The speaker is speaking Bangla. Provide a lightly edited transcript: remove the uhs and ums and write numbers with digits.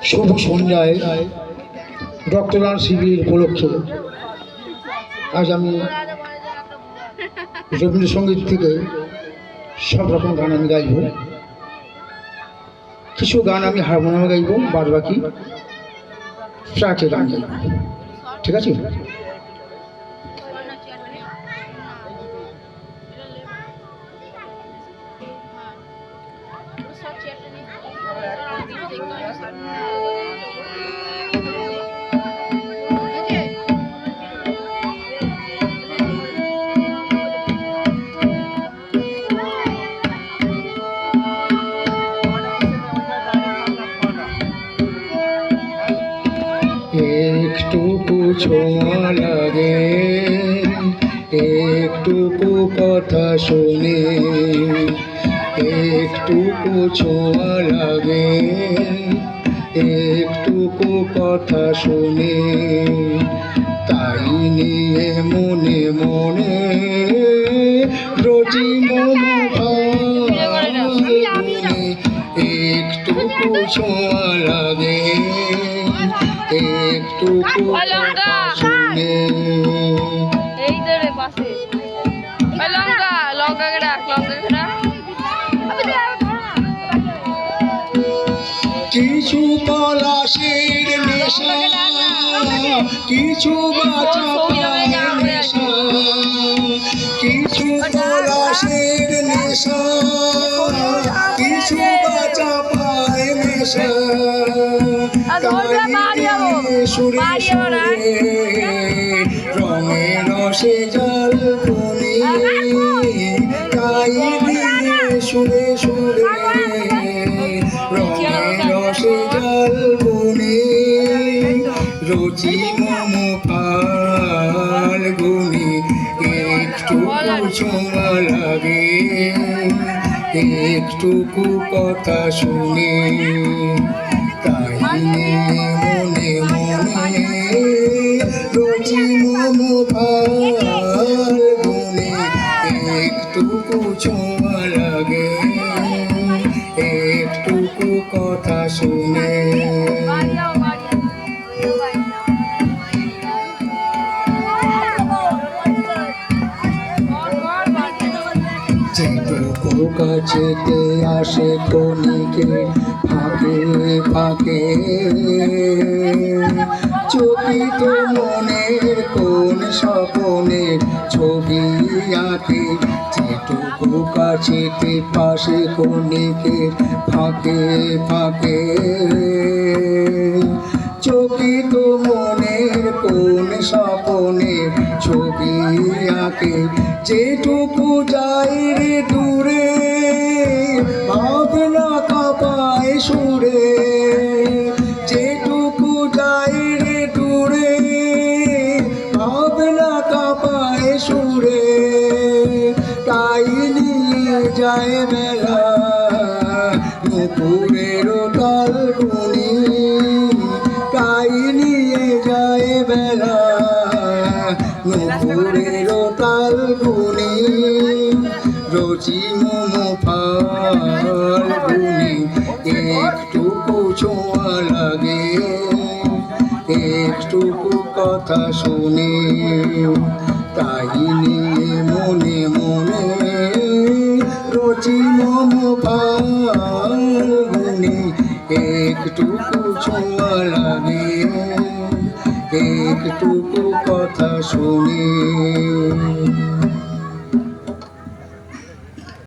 শুভ সন্ধ্যায় রক্তদান শিবির উপলক্ষে আজ আমি রবীন্দ্রসঙ্গীত থেকে সব রকম গান আমি গাইব। কিছু গান আমি হারমোনিয়ামে গাইব, বাদ বাকি ট্র্যাকে গান গাইব। ঠিক আছে? একটুকু ছোঁয়া লাগে, একটুকু কথা শুনে, একটুকু ছোঁয়া লাগে, একটুকু কথা শুনে, তাই নিয়ে মনে মনে রোজি মন ভাঙে। একটুকু ছোঁয়া লাগে, একটুকু কথা শুনে। কিছু পলাশের নেশা, কিছু বাঁচা পায়ের নেশা, কিছু পলাশের নেশা, কিছু বাঁচা পায়ের নেশা। সুরে সুরে রঙে রসে জল পুনি, তাই দিয়ে সুরে সুরে রঙে রসে জল পুনি। রুচি মম ফাল্গুনি, একটুকু ছোঁয়া লাগে, একটুকু কথা শুনে, তাই মনে মনে রুচি মম ফাল্গুনি। একটুকু ছোঁয়া লাগে, একটুকু কথা শুনে। যেটুকু কাছেতে আসে ক্ষণিকে ফাঁকে ফাঁকে, চকিত মনের কোন স্বপনের ছবি আঁকে। যেটুকু কাছেতে পাশে ক্ষণিকে ফাঁকে ফাঁকে, চকিত মনের কোন স্বপনের ছবি আঁকে। যেটুকু যাই রে দূরে, ভাবনা কাঁপায় সুরে। যেটুকু যাই রে দূরে, ভাবনা কাঁপায় সুরে, তাই নিয়ে যায় বেলা নুপুরের কালগুনি, তাই নিয়ে যায় বেলা নুপুরের কালগুনি। রুচি মম ফাল্গুনি, একটুকু ছোঁয়া লাগে, একটুকু কথা শুনে, তাই নিয়ে মনে মনে রুচি মম ফাল্গুনি। একটুকু ছোঁয়া লাগে, একটুকু কথা শুনে।